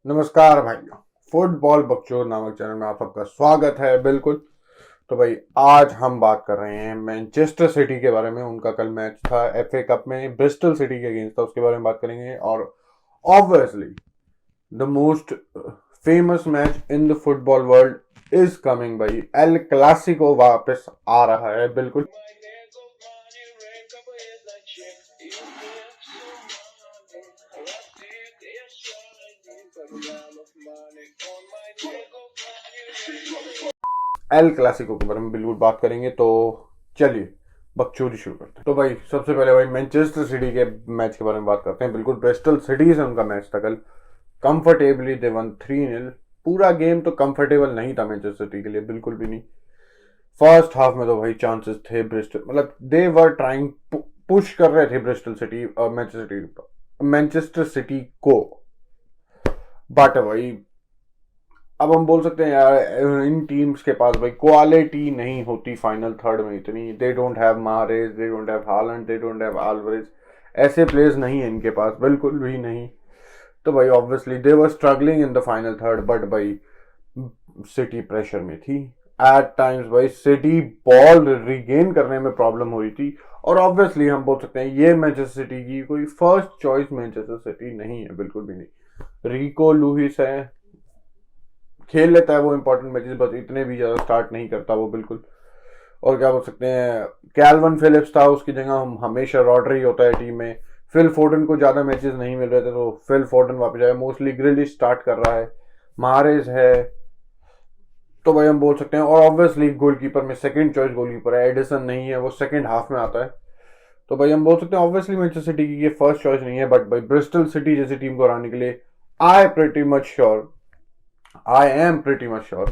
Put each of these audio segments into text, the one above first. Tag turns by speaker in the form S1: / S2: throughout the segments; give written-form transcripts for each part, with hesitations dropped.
S1: नमस्कार भाइयों, फुटबॉल बकचोद नामक चैनल में आप सबका स्वागत है। बिल्कुल। तो भाई आज हम बात कर रहे हैं मैनचेस्टर सिटी के बारे में। उनका कल मैच था एफए कप में, ब्रिस्टल सिटी के अगेंस्ट था, उसके बारे में बात करेंगे। और obviously the most famous match in the football world is coming भाई। एल क्लासिको वापस आ रहा है। बिल्कुल। एल क्लासिको के बारे में बिल्कुल बात करेंगे। तो चलिए बकचोदी शुरू करते हैं। तो भाई सबसे पहले भाई मैनचेस्टर सिटी के मैच के बारे में बात करते हैं। बिल्कुल ब्रिस्टल सिटी से उनका मैच था कल। कंफर्टेबली दे वन 3-0। पूरा गेम तो कंफर्टेबल नहीं था मैनचेस्टर सिटी के लिए, बिल्कुल भी नहीं। फर्स्ट हाफ में तो भाई चांसेस थे ब्रिस्टल, मतलब दे वर ट्राइंग, पुश कर रहे थे ब्रिस्टल सिटी और मैनचेस्टर सिटी को। बट भाई अब हम बोल सकते हैं यार, इन टीम्स के पास भाई क्वालिटी नहीं होती फाइनल थर्ड में इतनी। They don't have Mahrez, they don't have Haaland, they don't have Alvarez. ऐसे प्लेयर्स नहीं है इनके पास, बिल्कुल भी नहीं। तो भाई obviously they were struggling in the final third. But भाई सिटी प्रेशर में थी एट टाइम्स। भाई सिटी बॉल रिगेन करने में प्रॉब्लम हो रही थी। और ऑब्वियसली हम बोल सकते हैं ये मैनचेस्टर सिटी की कोई फर्स्ट चॉइस मैनचेस्टर सिटी नहीं है, बिल्कुल भी नहीं। रिको लुइस है, खेल लेता है वो इंपॉर्टेंट मैचेस, बस इतने भी ज्यादा स्टार्ट नहीं करता वो, बिल्कुल। और क्या बोल सकते हैं, कैल्विन फिलिप्स था, उसकी जगह हम हमेशा रॉड्री होता है टीम में। फिल फोर्डन को ज्यादा मैचेस नहीं मिल रहे थे तो फिल फोर्डन वापस आया। मोस्टली ग्रिलिश स्टार्ट कर रहा है, मारेज है। तो भाई हम बोल सकते हैं। और ऑब्वियसली गोलकीपर में सेकंड चॉइस गोलकीपर है, एडिसन नहीं है, वो सेकंड हाफ में आता है। तो भाई हम बोल सकते हैं ऑब्वियसली मैनचेस्टर सिटी की ये फर्स्ट चॉइस नहीं है। बट भाई ब्रिस्टल सिटी जैसी टीम को हराने के लिए I am pretty much sure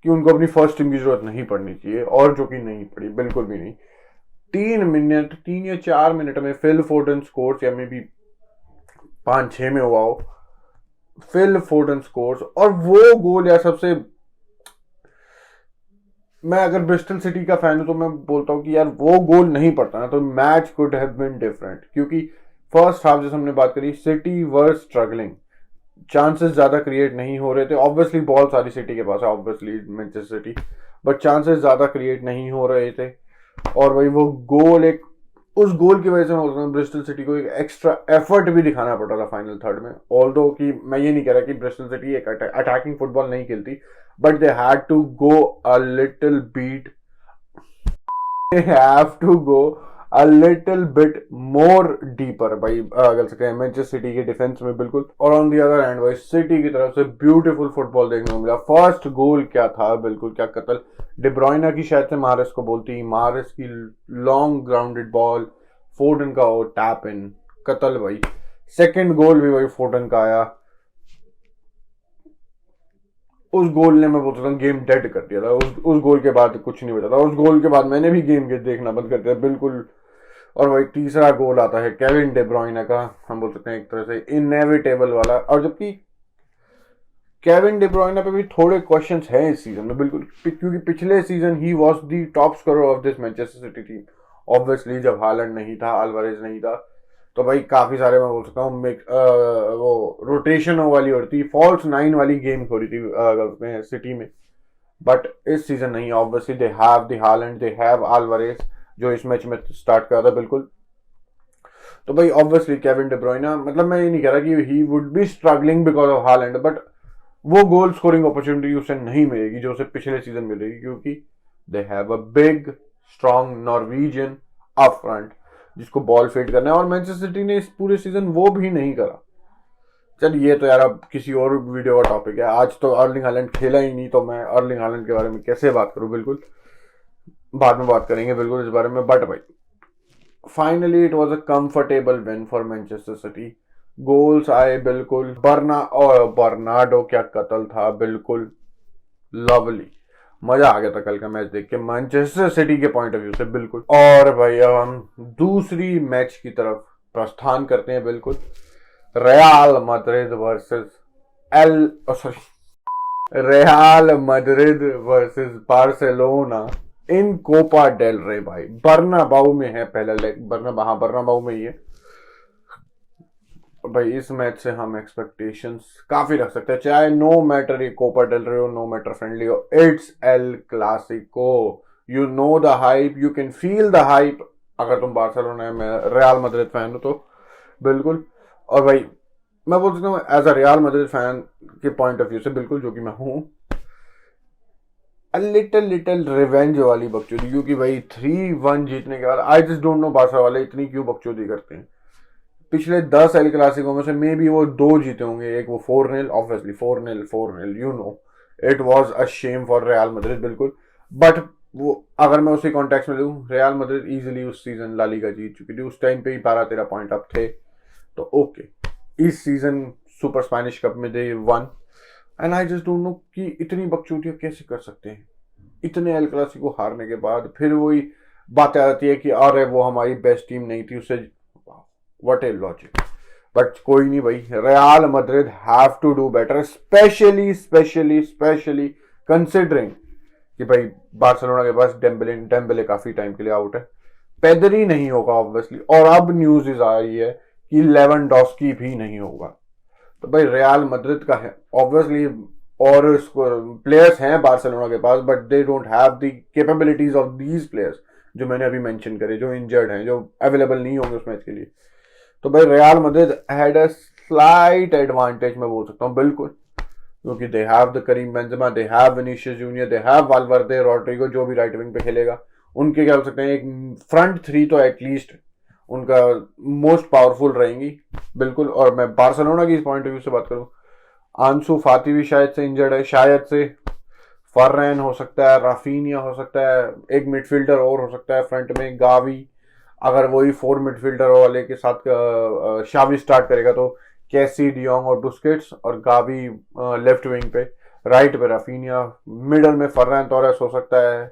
S1: कि उनको अपनी फर्स्ट टीम की जरूरत नहीं पड़नी चाहिए, और जो कि नहीं पड़ी, बिल्कुल भी नहीं। 3 या 4 मिनट में फिल फोर्डन स्कोर्स, या मे बी 5-6 में हुआ हो, फिल फोर्डन स्कोर्स। और वो गोल यार सबसे, मैं अगर ब्रिस्टल सिटी का फैन हूं तो मैं बोलता हूं कि यार वो गोल नहीं पड़ता ना तो match could have been different. क्योंकि फर्स्ट हाफ जैसे हमने बात करी, सिटी वर स्ट्रगलिंग, चांसेस ज्यादा क्रिएट नहीं हो रहे थे। ऑब्वियसली बॉल सारी सिटी के पास है, obviously Manchester city, but chances ज्यादा क्रिएट नहीं हो रहे थे। और भाई वो गोल, एक उस गोल की वजह से मैं ब्रिस्टल सिटी को एक एक्स्ट्रा एफर्ट भी दिखाना पड़ रहा था फाइनल थर्ड में। ऑल्दो कि मैं ये नहीं कह रहा कि ब्रिस्टल सिटी एक अटैकिंग फुटबॉल नहीं खेलती, but they had to go a little bit, they have to go a little bit more deeper भाई, अगर सकते हैं मैनचेस्टर सिटी के डिफेंस में, बिल्कुल। और ऑन दी अदर हैंड भाई सिटी की तरफ से ब्यूटीफुल फुटबॉल देखने को मिला। फर्स्ट गोल क्या था, बिल्कुल क्या कत्ल। डिब्रोइना की शायद से मारेस को बोलती, मारेस की लॉन्ग ग्राउंडेड बॉल, फोर्डन का वो टैप इन, कत्ल भाई। सेकंड गोल भी भाई फोर्डन का आया। उस गोल ने, मैं बोलता हूँ, गेम डेड कर दिया था। उस गोल के बाद कुछ नहीं बचा था। उस गोल के बाद मैंने भी गेम देखना बंद कर दिया, बिल्कुल। और भाई तीसरा गोल आता है केविन डे ब्रुयने का, हम बोल सकते हैं एक तरह से इनएविटेबल वाला। और जबकि केविन डे ब्रुयने पे भी थोड़े क्वेश्चंस हैं इस सीजन में, बिल्कुल, क्योंकि पिछले season he was the top scorer of this Manchester city team. Obviously जब हालैंड नहीं था, अल्वारेज नहीं था, तो भाई काफी सारे, मैं बोल सकता हूँ, वो रोटेशन वाली हो रही थी, फॉल्स 9 वाली गेम हो रही थी सिटी में। बट इस सीजन नहीं, obviously they have the Holland, they have Alvarez, जो इस मैच में स्टार्ट करा था, बिल्कुल। तो भाई ऑब्वियसली केविन डे ब्रुयने, मतलब मैं ये नहीं कह रहा कि he would be struggling because of Holland, but वो गोल स्कोरिंग अपॉर्चुनिटी उसे नहीं मिलेगी जो उसे पिछले सीजन मिलेगी, क्योंकि they have a big strong Norwegian up front जिसको बॉल फेड करना है। और मैनचेस्टर सिटी ने इस पूरे सीजन वो भी नहीं करा। चल ये तो यार अब किसी और वीडियो का टॉपिक है। आज तो अर्लिंग हालैंड खेला ही नहीं, तो मैं अर्लिंग हालैंड के बारे में कैसे बात करूं, बिल्कुल बाद में बात करेंगे बिल्कुल इस बारे में। बट भाई finally it was a comfortable win for Manchester city. Goals आए, बिल्कुल। बर्नार्डो क्या कत्ल था, बिल्कुल लवली। मजा आ गया था कल का मैच देख के मैनचेस्टर सिटी के पॉइंट ऑफ व्यू से, बिल्कुल। और भाई अब हम दूसरी मैच की तरफ प्रस्थान करते हैं, बिल्कुल। Real Madrid versus Real Madrid versus Barcelona in Copa del Rey भाई। बर्नाबाउ में है पहला लेग, बर्नाबाउ में ही है। भाई इस मैच से हम एक्सपेक्टेशंस काफी रख सकते हैं, चाहे नो मैटर ये कोपा डेल रे हो, नो मैटर फ्रेंडली हो, it's El Clasico, you know the hype, you can feel the hype. अगर तुम बार्सिलोना में रियल मैड्रिड फैन हो तो बिल्कुल। और भाई मैं बोल सकता हूँ as a Real Madrid fan के पॉइंट ऑफ व्यू से बिल्कुल, जो कि मैं हूँ, लिटिल लिटिल रिवेंज वाली बकचोदी, क्योंकि भाई 3-1 जीतने के बाद आई जस्ट डोंट नो बार्सा वाले इतनी क्यों बकचोदी करते हैं। पिछले 10 एल क्लासिको में से मे बी वो 2 जीते होंगे, एक वो 4-0, obviously 4-0, you know it was a shame for real Madrid बिल्कुल। बट वो अगर मैं उसी कॉन्टेक्स्ट में लूँ, रियल मैड्रिड इजीली उस सीजन ला लीगा जीत चुकी थी, उस टाइम पे ही 12-13 पॉइंट अप थे, तो ओके। इस सीजन सुपर स्पेनिश कप में they won, and I just don't know कि इतनी बकचोदियां कैसे कर सकते हैं इतने एल क्लासिको हारने के बाद। फिर वही बातें आती है कि अरे वो हमारी बेस्ट टीम नहीं थी, उससे व्हाट ए लॉजिक। बट कोई नहीं भाई, Real Madrid have to do better, especially considering कि भाई बार्सिलोना के पास डेम्बेले काफी टाइम के लिए आउट है, पेदरी नहीं होगा ऑब्वियसली, और अब न्यूज आ रही है कि लेवेंडोस्की भी नहीं होगा। तो भाई रियल मैड्रिड का है ऑब्वियसली, और प्लेयर्स हैं बार्सिलोना के पास, but they don't have the capabilities of these players जो मैंने अभी मेंशन करे, जो इंजर्ड हैं, जो अवेलेबल नहीं होंगे उस मैच के लिए। तो भाई Real Madrid had a slight advantage, मैं बोल सकता हूँ बिल्कुल, क्योंकि they have the Karim Benzema, they have Vinicius junior, they have Valverde, Rodrygo जो भी राइट विंग पे खेलेगा, उनके क्या हो सकते हैं, एक फ्रंट थ्री तो एटलीस्ट उनका मोस्ट पावरफुल रहेंगी बिल्कुल। और मैं बार्सिलोना की इस पॉइंट ऑफ व्यू से बात करूं, आंसू फाती भी शायद से इंजर्ड है, शायद से फर्रैन हो सकता है, राफीनिया हो सकता है, एक मिडफील्डर और हो सकता है फ्रंट में, गावी, अगर वही 4 मिडफील्डर वाले के साथ शावी स्टार्ट करेगा तो कैसी, डियोंग और बुस्केट्स, और गावी लेफ्ट विंग पे, राइट पे राफीनिया, मिडल में फर्रैन तोरेस हो सकता है।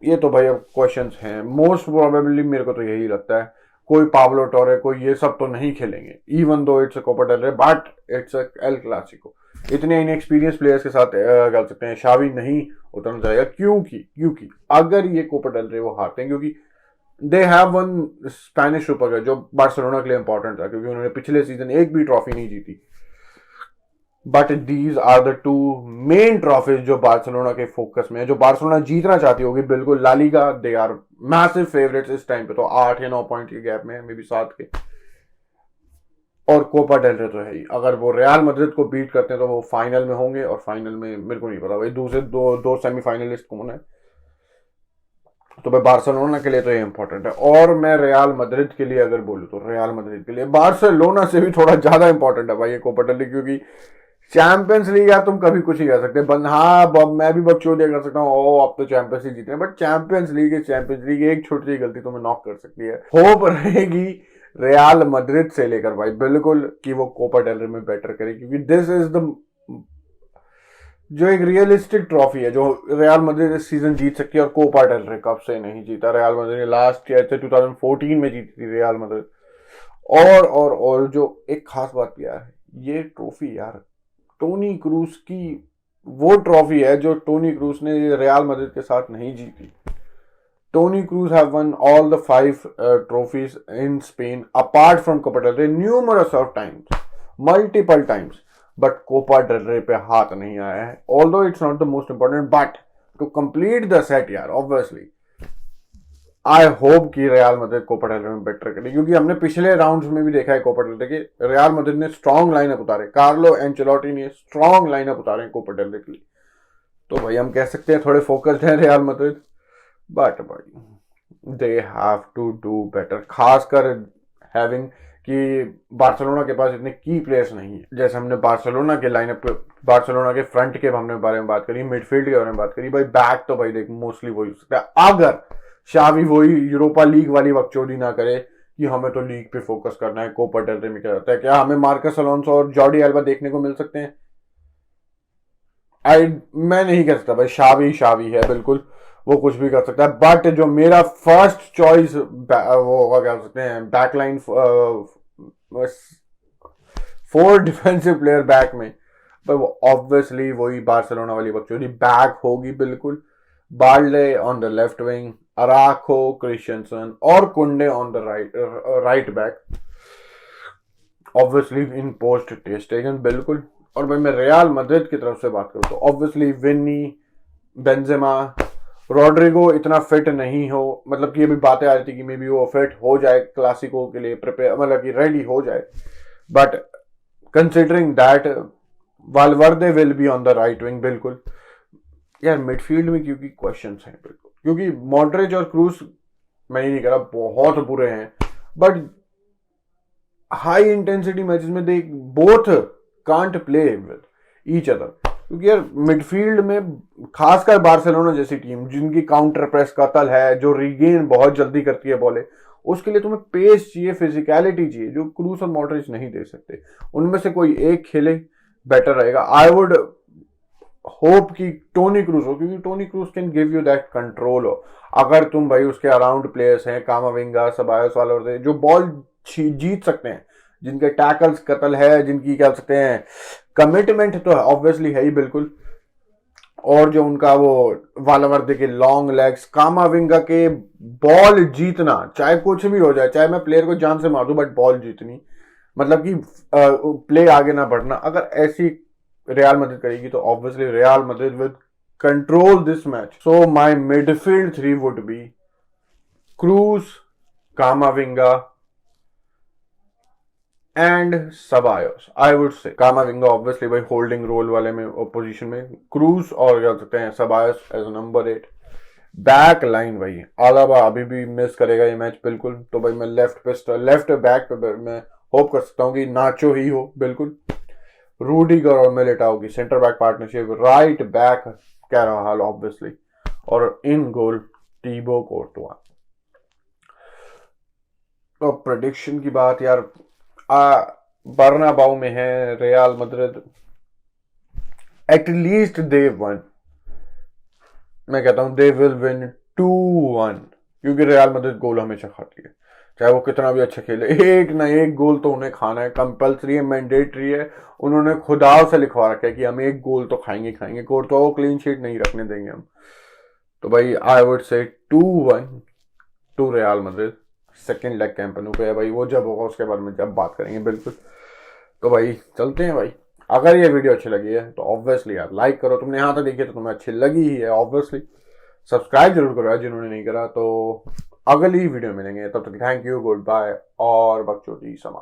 S1: ये तो भाई अब क्वेश्चंस हैं, मोस्ट प्रोबेबली मेरे को तो यही लगता है, कोई पाब्लो टोरे, कोई ये सब तो नहीं खेलेंगे, even though it's a Copa del Rey, but it's a El Clasico. इतने इनएक्सपीरियंस प्लेयर्स के साथ कर सकते हैं, शावी नहीं उतरना चाहेगा, क्योंकि अगर ये कोपा डेल रे वो हारते हैं, क्योंकि they have one Spanish super cup जो बार्सिलोना के लिए इंपॉर्टेंट था, क्योंकि उन्होंने पिछले सीजन एक भी ट्रॉफी नहीं जीती, but these are the 2 main trophies जो बार्सिलोना के फोकस में है, जो बार्सिलोना जीतना चाहती होगी बिल्कुल। La Liga they are massive favourites इस टाइम पे, तो 8 या 9 पॉइंट के गैप में, मे बी 7 के, और कोपा डेल रे तो है ही। अगर वो रियल मैड्रिड को बीट करते हैं तो वो फाइनल में होंगे, और फाइनल में मेरे को नहीं पता भाई दूसरे दो सेमीफाइनलिस्ट कौन है, तो भाई बार्सिलोना के लिए तो ये इंपॉर्टेंट है। और मैं रियल मैड्रिड के लिए अगर बोलूँ तो रियल मैड्रिड के लिए बार्सिलोना से भी थोड़ा ज्यादा इंपॉर्टेंट है भाई ये कोपा डेल रे, क्योंकि चैंपियंस लीग यार तुम कभी कुछ ही कह सकते हैं, हाँ मैं भी बकचोदिया कर सकता हूँ, ओ अब तो चैंपियंस लीग जीते हैं, बट चैंपियंस लीग एक छोटी सी गलती तुम्हें नॉक कर सकती है। होप रहेगी रियल मैड्रिड से लेकर भाई बिल्कुल कि वो कोपा डेल रे में बेटर करे, क्योंकि दिस इज द जो एक रियलिस्टिक ट्रॉफी है जो रियल मैड्रिड इस सीजन जीत सकती है, और कोपा डेल रे कब से नहीं जीता रियल मैड्रिड ने, लास्ट ईयर से 2014 में जीती थी रियल मैड्रिड। और जो एक खास बात यार है, ये ट्रॉफी यार टोनी क्रूज की वो ट्रॉफी है जो टोनी क्रूज ने रियल मैड्रिड के साथ नहीं जीती। Toni Kroos have one all the 5 trophies in Spain apart from Copa del Rey numerous of times, multiple times, but Copa del Rey पे हाथ नहीं आया है, although it's not the most important, but to complete the set यार obviously I hope कि real Madrid Copa del रे में better करे, क्योंकि हमने पिछले राउंड्स में भी देखा है कोपा डेल रे के रियल मैड्रिड ने स्ट्रॉन्ग लाइनअप उतारे, कार्लो एंचेलोटी ने स्ट्रॉन्ग लाइनअप उतारे कोपा डेल रे के लिए। तो भाई हम कह सकते हैं थोड़े फोकस्ड हैं रियल मैड्रिड, बट भाई they have to do better, खासकर हैविंग कि बार्सिलोना के पास इतने की प्लेयर्स नहीं है। जैसे हमने बार्सिलोना के लाइनअप, बार्सिलोना के फ्रंट के हमने बारे में बात करी, मिडफील्ड के बारे में बात करी, भाई बैक तो भाई देख मोस्टली वही हो सकता है, अगर शावी वही यूरोपा लीग वाली वक्चोदी ना करे कि हमें तो लीग पे फोकस करना है। कोपा डेल रे में क्या होता है, क्या हमें मार्कस अलोंसो और जॉर्डी एल्बा देखने को मिल सकते हैं? मैं नहीं कह सकता भाई, शावी है बिल्कुल, वो कुछ भी कर सकता है, बट जो मेरा फर्स्ट चॉइस वो होगा, क्या सकते हैं, बैकलाइन 4 डिफेंसिव प्लेयर बैक में, पर वो ऑब्वियसली वही बार्सिलोना वाली बकचोदी बैक होगी बिल्कुल। Balde on the left wing, Araujo, Christensen और Kounde on the right back. Obviously in post Ter Stegen बिल्कुल। और भाई मैं रियल मैड्रिड की तरफ से बात करूँ तो ऑब्वियसली विनी, बेंजेमा, रॉड्रिगो इतना फिट नहीं हो, मतलब कि अभी बातें आ रही थी कि मे बी वो फिट हो जाए क्लासिको के लिए प्रिपेयर, मतलब कि रेडी हो जाए, but considering that वालवर्दे will be on the right wing बिल्कुल। यार मिडफील्ड में क्योंकि क्वेश्चंस हैं बिल्कुल, क्योंकि मॉड्रिच और क्रूस, मैं ही नहीं कह रहा बहुत बुरे हैं, बट हाई इंटेंसिटी मैचेस में they both can't play with each other. क्योंकि यार मिडफील्ड में खासकर बार्सिलोना जैसी टीम जिनकी काउंटर प्रेस कतल है, जो रीगेन बहुत जल्दी करती है बॉले, उसके लिए तुम्हें पेस चाहिए, फिजिकलिटी चाहिए, जो क्रूस और मॉड्रिच नहीं दे सकते। उनमें से कोई एक खेले बेटर रहेगा। आई वुड होप कि टोनी क्रूज हो, क्योंकि Toni Kroos can give you that control हो। अगर तुम भाई उसके अराउंड प्लेयर्स हैं, कामाविंगा, सबायोस वाले, जो बॉल जीत सकते हैं, जिनके टैकल्स कतल है, जिनकी क्या सकते हैं कमिटमेंट तो ऑब्वियसली है ही बिल्कुल, और जो उनका वो वालावर्दे के लॉन्ग लेग्स, कामाविंगा के बॉल जीतना, चाहे कुछ भी हो जाए, चाहे मैं प्लेयर को जान से मार दूं बट बॉल जीतनी, मतलब कि प्ले आगे ना बढ़ना, अगर ऐसी रियल मैड्रिड करेगी तो obviously Real Madrid with control this match. So my midfield three would be Kroos, Camavinga and Ceballos. I would say Camavinga obviously भाई होल्डिंग रोल वाले में पोजीशन में, क्रूज और क्या सकते हैं Ceballos as number 8। Back line भाई अलावा अभी भी मिस करेगा ये मैच बिल्कुल, तो भाई मैं लेफ्ट बैक पे मैं होप कर सकता हूँ कि नाचो ही हो बिल्कुल। रूडिगर और मिलिटाओ की centre back partnership, right back Carvajal obviously, और इन गोल टीबो कोर्टुआ। तो प्रेडिक्शन की बात यार, बर्नाबाउ में है real Madrid, at least they one, मैं कहता हूं दे विल विन 2-1, क्योंकि रियल मैड्रिड गोल हमेशा खाती है, चाहे वो कितना भी अच्छा खेले, एक ना एक गोल तो उन्हें खाना है, कंपल्सरी है, मैंडेटरी है। उन्होंने खुदा से लिखवा रखा है कि हम एक गोल तो खाएंगे खाएंगे, कोर्टुआ को क्लीन शीट नहीं रखने देंगे हम। तो भाई आई would say 2-1 to Real Madrid. Second leg Camp Nou पे है भाई, वो जब होगा उसके बारे में जब बात करेंगे बिल्कुल। तो भाई चलते हैं भाई। अगर ये वीडियो अच्छी लगी है तो ऑब्वियसली यार लाइक करो, तुमने यहाँ तक देखी तो तुम्हें अच्छी लगी ही है ऑब्वियसली। सब्सक्राइब जरूर करो यार जिन्होंने नहीं करा। तो अगली वीडियो मिलेंगे, तब तक थैंक यू, गुड बाय और बकचोदी समा।